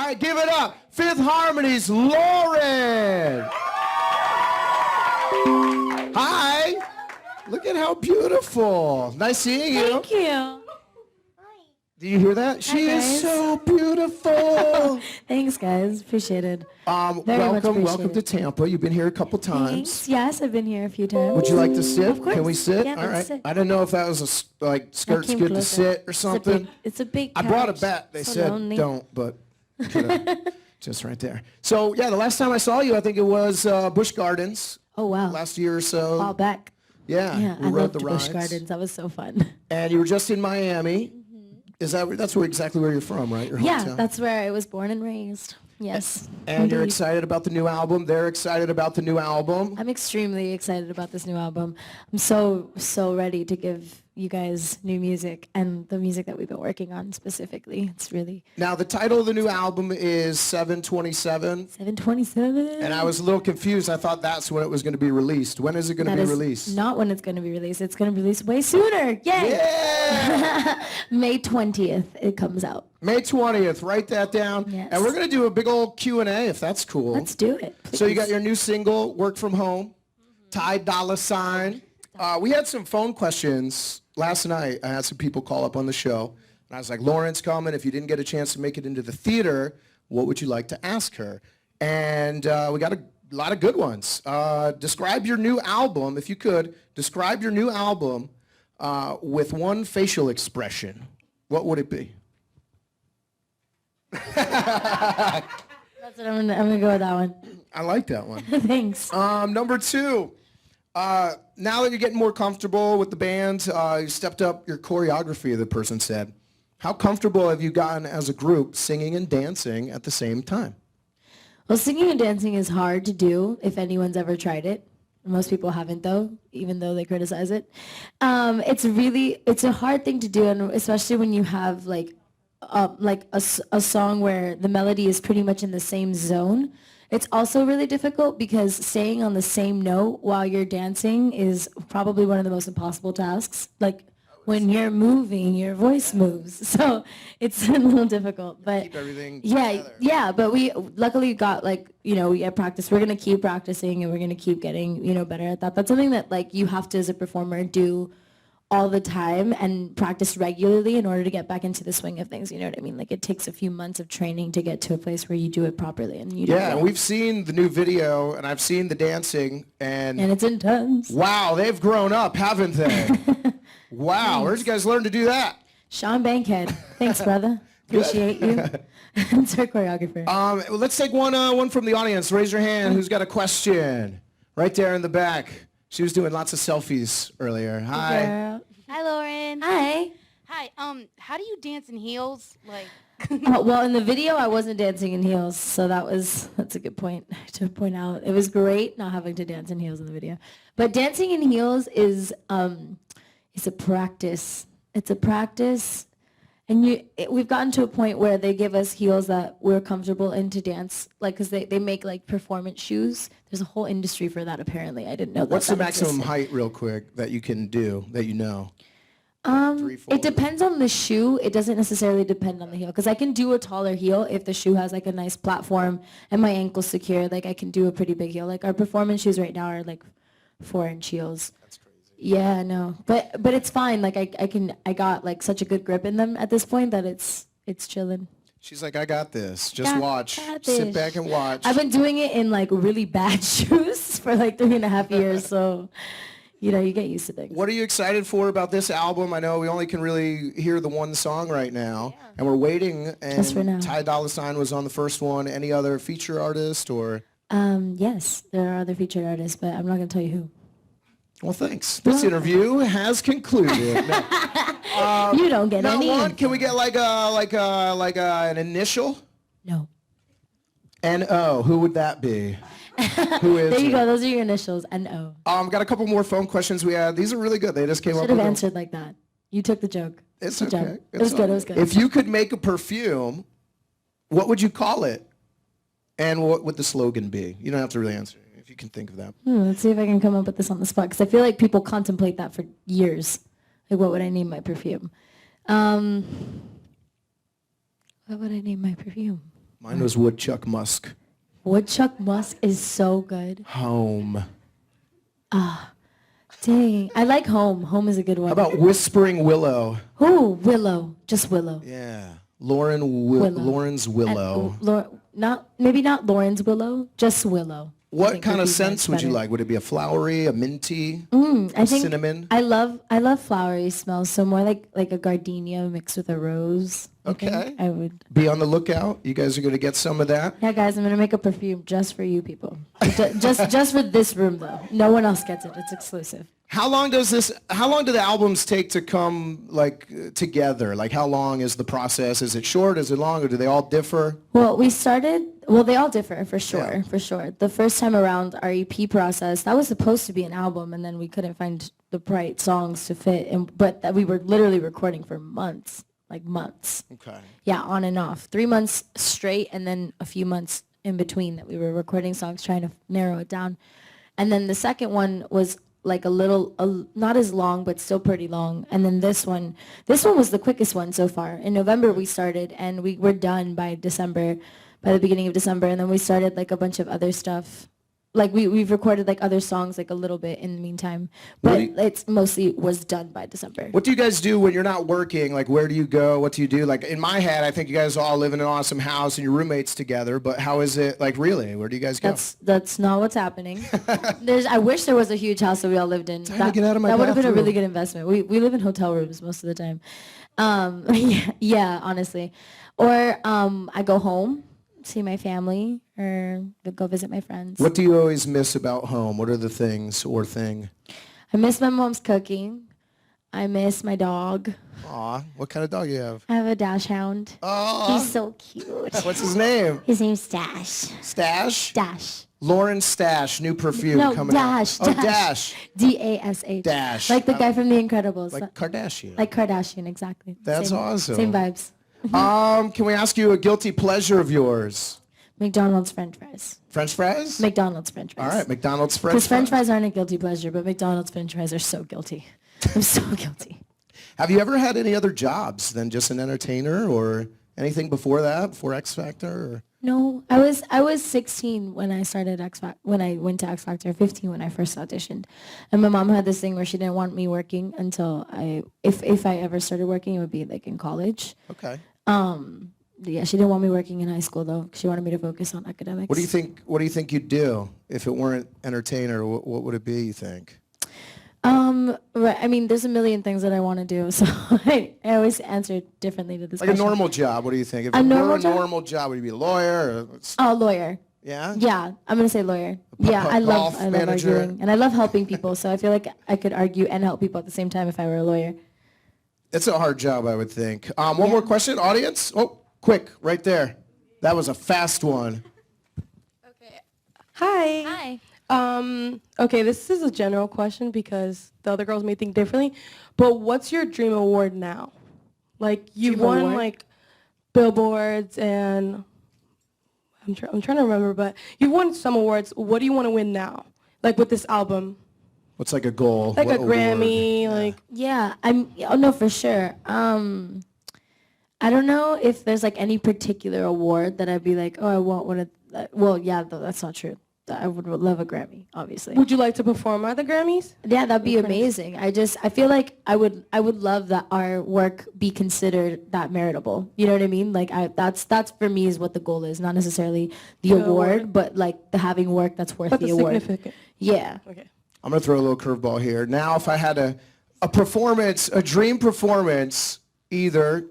right, give it up. Fifth Harmony's Lauren. Hi. Look at how beautiful. Nice seeing you. Thank you. Did you hear that? She is so beautiful. Thanks, guys. Appreciate it. Welcome to Tampa. You've been here a couple times. Thanks. Yes, I've been here a few times. Would you like to sit? Of course. Can we sit? Yeah, all right. sit. I didn't know if that was skirts good to sit or something. It's a big I brought a bat. They said lonely. don't, but just right there. So yeah, the last time I saw you, I think it was Busch Gardens. Oh wow. Last year or so. All back. Yeah. I loved Busch Gardens. That was so fun. And you were just in Miami. That's exactly where you're from, right? Your hometown? Yeah, that's where I was born and raised. Yes. And you're excited about the new album. They're excited about the new album. I'm extremely excited about this new album. I'm so ready to give you guys new music and the music that we've been working on specifically. It's really... Now, the title of the new album is 727. 727. And I was a little confused. I thought that's when it was going to be released. When is it going to be released? Not when it's going to be released. It's going to be released way sooner. Yay! Yeah! May 20th it comes out. May 20th. Write that down. Yes. And we're going to do a big old Q&A if that's cool. Let's do it. Please. So you got your new single, Work From Home, Ty Dolla $ign. We had some phone questions last night. I had some people call up on the show. And I was like, Lauren's coming. If you didn't get a chance to make it into the theater, what would you like to ask her? And we got a lot of good ones. Describe your new album, if you could. Describe your new album with one facial expression. What would it be? That's what I'm gonna go with that one. I like that one. Thanks. Number two. Now that you're getting more comfortable with the band, you stepped up your choreography, the person said. How comfortable have you gotten as a group singing and dancing at the same time? Well, singing and dancing is hard to do if anyone's ever tried it. Most people haven't, though, even though they criticize it. It's a hard thing to do, and especially when you have like a song where the melody is pretty much in the same zone. It's also really difficult because staying on the same note while you're dancing is probably one of the most impossible tasks. Like when you're moving, your voice moves. So it's a little difficult. But keep everything together. Yeah, but we luckily got we had practice. We're going to keep practicing and we're going to keep getting, better at that. That's something that you have to, as a performer, do all the time and practice regularly in order to get back into the swing of things. You know what I mean? Like it takes a few months of training to get to a place where you do it properly. And you and we've seen the new video and I've seen the dancing and it's intense. Wow, they've grown up, haven't they? Wow, where'd you guys learn to do that? Sean Bankhead. Thanks, brother. Appreciate you. It's our choreographer. Let's take one from the audience. Raise your hand. Who's got a question? Right there in the back. She was doing lots of selfies earlier. Hi. Girl. Hi, Lauren. Hi. Hi. How do you dance in heels? Like. Well, in the video, I wasn't dancing in heels, so that's a good point to point out. It was great not having to dance in heels in the video, but dancing in heels is a practice. It's a practice, and we've gotten to a point where they give us heels that we're comfortable in to dance, because they make performance shoes. There's a whole industry for that, apparently. I didn't know that. What's the maximum height, real quick, that you can do, that you know? 3, 4. It depends on the shoe. It doesn't necessarily depend on the heel, because I can do a taller heel if the shoe has a nice platform and my ankle's secure. I can do a pretty big heel. Our performance shoes right now are 4-inch heels. That's crazy. Yeah, no, but it's fine. I got such a good grip in them at this point that it's chilling. She's like, I got this. Just watch. Sit back and watch. I've been doing it in really bad shoes for 3.5 years, so you get used to things. What are you excited for about this album? I know we only can really hear the one song right now, and we're waiting. And just for now. Ty Dolla $ign was on the first one. Any other feature artist or? Yes, there are other featured artists, but I'm not going to tell you who. Well, thanks. This interview has concluded. No. You don't get any. One. Can we get an initial? No. N-O. Who would that be? Who is there you it? go. Those are your initials. N-O. Got a couple more phone questions we had. These are really good. They just came up with them. Should have answered like that. You took the joke. It's good okay. job. It was good. It was good. If you could make a perfume, what would you call it? And what would the slogan be? You don't have to really answer if you can think of that. Let's see if I can come up with this on the spot, because I feel like people contemplate that for years. What would I name my perfume? What would I name my perfume? Mine was Woodchuck Musk. Woodchuck Musk is so good. Home. Dang. I like Home. Home is a good one. How about Whispering Willow? Ooh, Willow. Just Willow. Yeah. Lauren's Willow. Maybe not Lauren's Willow, just Willow. I What think kind would of be scents much would you better. like? Would it be a flowery, a minty, I think cinnamon? I love flowery smells, so more like a gardenia mixed with a rose. I think Okay. I would. Be on the lookout. You guys are going to get some of that. Yeah, guys, I'm gonna make a perfume just for you people. just for this room though. No one else gets it. It's exclusive. How long do the albums take to come together? Like how long is the process? Is it short? Is it long? Or do they all differ? Well, they all differ for sure, for sure. The first time around, our EP process, that was supposed to be an album, and then we couldn't find the right songs to fit, but that we were literally recording for months, like months. Okay. Yeah, on and off. 3 months straight, and then a few months in between that we were recording songs, trying to narrow it down. And then the second one was like not as long, but still pretty long. And then this one was the quickest one so far. In November we started, and we were done by the beginning of December. And then we started like a bunch of other stuff. Like we've recorded like other songs like a little bit in the meantime, but it's mostly was done by December. What do you guys do when you're not working? Like where do you go? What do you do? Like in my head, I think you guys all live in an awesome house and your roommates together, but how is it like really? Where do you guys go? That's not what's happening. I wish there was a huge house that we all lived in. Time to get out of my that would have been a bathroom. really good investment. We live in hotel rooms most of the time. Yeah, honestly. Or I go home, see my family, or go visit my friends. What do you always miss about home? What are the things or thing? I miss my mom's cooking. I miss my dog. Aw, what kind of dog you have? I have a dash hound. Aw, He's so cute. what's his name? His name's Dash. Stash? Dash. Lauren Stash, new perfume No, coming Dash. out. Oh, Dash. Dash. Dash. Like the guy from The Incredibles. Like Kardashian. Like Kardashian, exactly. That's awesome. Same vibes. Can we ask you a guilty pleasure of yours? McDonald's French fries. French fries? McDonald's French fries. All right, McDonald's French Because French fries. fries aren't a guilty pleasure, but McDonald's French fries are so guilty. I'm so guilty. Have you ever had any other jobs than just an entertainer or anything before that, before X Factor? Or? No, I was 16 when I started when I went to X Factor, 15 when I first auditioned. And my mom had this thing where she didn't want me working until if I ever started working, it would be like in college. Okay. Yeah, she didn't want me working in high school though. She wanted me to focus on academics. What do you think you'd do if it weren't entertainer? What would it be, you think? Right. I mean, there's a million things that I want to do, so I always answer differently to this Like a question. normal job, what do you think? If A it were normal a job? normal job, would you be a lawyer? Or, Oh, lawyer. yeah? Yeah, I'm gonna say lawyer. Yeah, I love golf manager? arguing, and I love helping people. So I feel like I could argue and help people at the same time if I were a lawyer. It's a hard job, I would think. One more question, audience? Oh, quick, right there. That was a fast one. Hi. Hi. Okay, this is a general question because the other girls may think differently. But what's your dream award now? Like you Dream won award? like billboards and I'm trying to remember, but you won some awards. What do you want to win now? Like with this album, What's like a goal? like What a award? Grammy, like Yeah, no, for sure. I don't know if there's like any particular award that I'd be like, oh, I want one of. Well, yeah, though that's not true. I would love a Grammy, obviously. would you like to perform at the Grammys? Yeah, that'd be amazing. I feel like I would love that our work be considered that meritable. You know what I mean? Like that's for me is what the goal is, not necessarily the award, but like the having work that's worth But the the award. significant. Yeah. Okay. I'm going to throw a little curveball here. Now, if I had a performance, a dream performance, either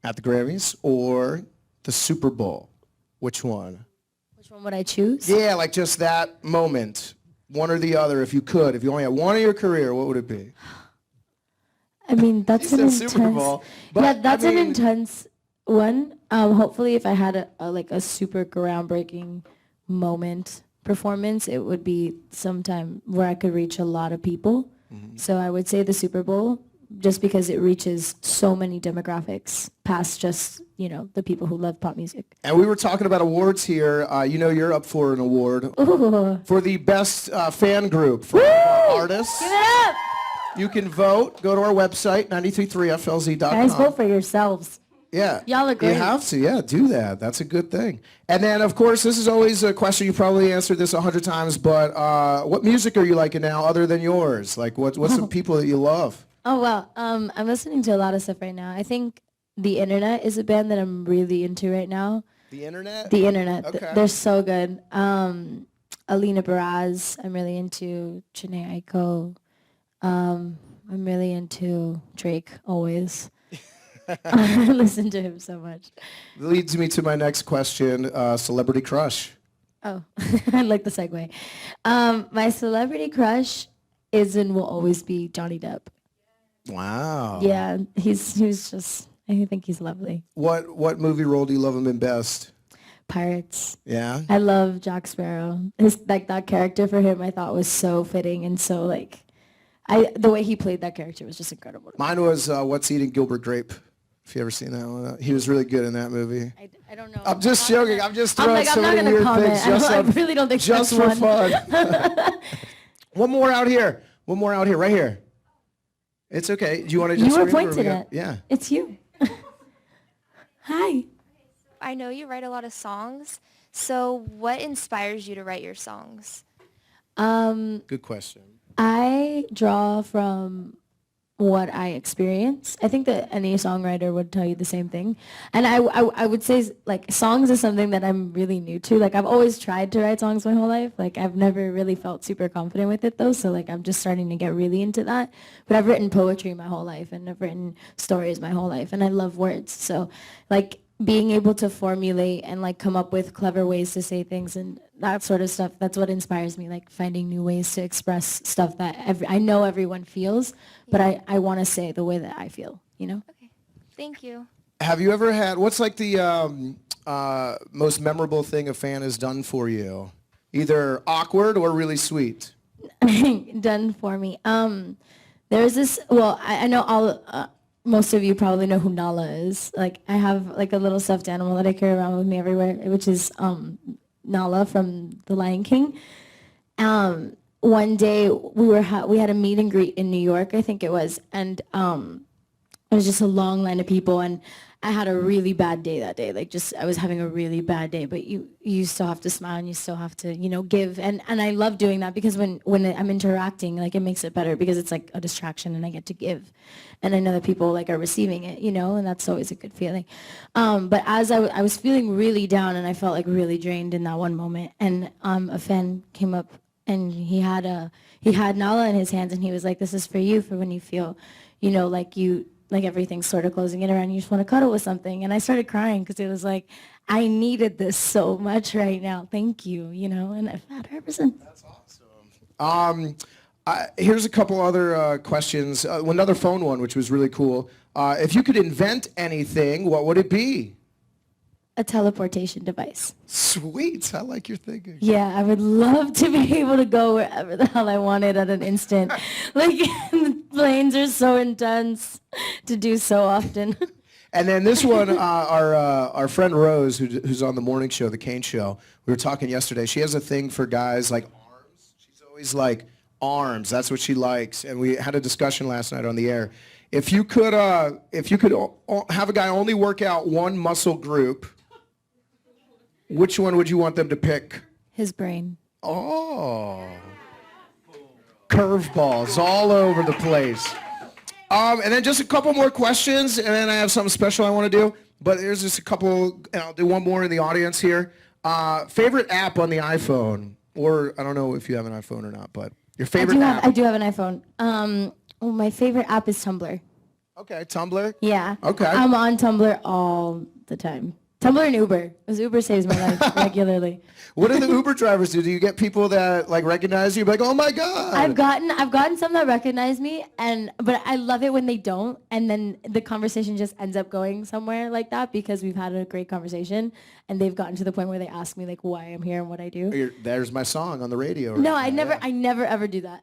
at the Grammys or the Super Bowl, which one? Which one would I choose? Yeah, like just that moment, one or the other, if you could. If you only had one in your career, what would it be? I mean, that's You an said intense. Super Bowl, but, yeah, that's I mean- an intense one. Hopefully, if I had a super groundbreaking moment performance, it would be sometime where I could reach a lot of people. Mm-hmm. So I would say the Super Bowl, just because it reaches so many demographics past just the people who love pop music. And we were talking about awards here. You're up for an award Ooh. for the best fan group for artists. Give it up! You can vote. Go to our website, 933flz.com. Guys, vote for yourselves. Yeah. Y'all are great. You have to, yeah, do that. That's a good thing. And then, of course, this is always a question. You probably answered this 100 times, but what music are you liking now other than yours? Like, what's the people that you love? Oh, well, I'm listening to a lot of stuff right now. I think The Internet is a band that I'm really into right now. The Internet? The Internet. Okay. They're so good. Alina Baraz, I'm really into. Janae Aiko. I'm really into Drake, always. I listen to him so much. Leads me to my next question, celebrity crush. Oh, I like the segue. My celebrity crush is and will always be Johnny Depp. Wow. Yeah, he's just, I think he's lovely. What movie role do you love him in best? Pirates. Yeah? I love Jack Sparrow. That character for him I thought was so fitting and so like, the way he played that character was just incredible. Mine was What's Eating Gilbert Grape. If you ever seen that one, he was really good in that movie. I don't know. I'm just joking. I'm just throwing so I'm not many gonna weird comment. things just, I really don't think just that's for one. fun. One more out here. One more out here. Right here. It's okay. Do you want to just? You were read it, or we pointed got- at. Yeah. It's you. Hi. I know you write a lot of songs. So what inspires you to write your songs? Good question. I draw from what I experience. I think that any songwriter would tell you the same thing. And I would say like songs is something that I'm really new to. Like I've always tried to write songs my whole life. Like I've never really felt super confident with it though. So like I'm just starting to get really into that. But I've written poetry my whole life and I've written stories my whole life and I love words. So like being able to formulate and like come up with clever ways to say things and that sort of stuff, that's what inspires me, like finding new ways to express stuff that I know everyone feels, but I want to say the way that I feel, you know? Okay. Thank you. Have you ever had? What's like the most memorable thing a fan has done for you? Either awkward or really sweet. Done for me. There's this, well, I know most of you probably know who Nala is. Like I have like a little stuffed animal that I carry around with me everywhere, which is Nala from The Lion King. One day we had a meet and greet in New York, I think it was, and it was just a long line of people, and I had a really bad day that day. Like just I was having a really bad day, but you still have to smile and you still have to, you know, give. And I love doing that because when I'm interacting, like it makes it better because it's like a distraction and I get to give. And I know that people like are receiving it, you know, and that's always a good feeling. But as I was feeling really down and I felt like really drained in that one moment, and a fan came up and he had Nala in his hands and he was like, "This is for you for when you feel, you know, like everything's sort of closing in around you just want to cuddle with something." And I started crying because it was like, I needed this so much right now. Thank you, you know, and I've had her ever since. That's awesome. Here's a couple other questions. Another phone one, which was really cool. If you could invent anything, what would it be? A teleportation device. Sweet. I like your thinking. Yeah, I would love to be able to go wherever the hell I wanted at an instant. Like, the planes are so intense to do so often. And then this one, our friend Rose, who's on the morning show, the Kane Show, we were talking yesterday. She has a thing for guys like arms. She's always like arms. That's what she likes. And we had a discussion last night on the air. If you could have a guy only work out one muscle group, which one would you want them to pick? His brain. Oh. Curveballs all over the place. And then just a couple more questions, and then I have something special I want to do. But there's just a couple, and I'll do one more in the audience here. Favorite app on the iPhone? Or I don't know if you have an iPhone or not, but your favorite app? I do have an iPhone. Well, my favorite app is Tumblr. Okay, Tumblr? Yeah. Okay. I'm on Tumblr all the time. Tumblr and Uber, because Uber saves my life regularly. What do the Uber drivers do? Do you get people that like recognize you? Like, oh my God. I've gotten some that recognize me, but I love it when they don't, and then the conversation just ends up going somewhere like that because we've had a great conversation, and they've gotten to the point where they ask me like why I'm here and what I do. There's my song on the radio. No, right now. I never ever do that.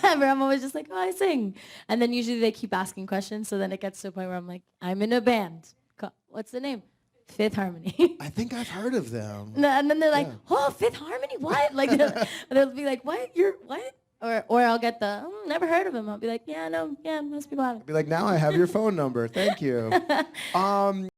Ever. I'm always just like, oh, I sing, and then usually they keep asking questions, so then it gets to a point where I'm like, I'm in a band. What's the name? Fifth Harmony. I think I've heard of them. And then they're like, oh, Fifth Harmony, what? Like, they'll be like, what? You're what? Or I'll get the, never heard of him. I'll be like, yeah, no, yeah, most people haven't. Be like, now I have your phone number. Thank you.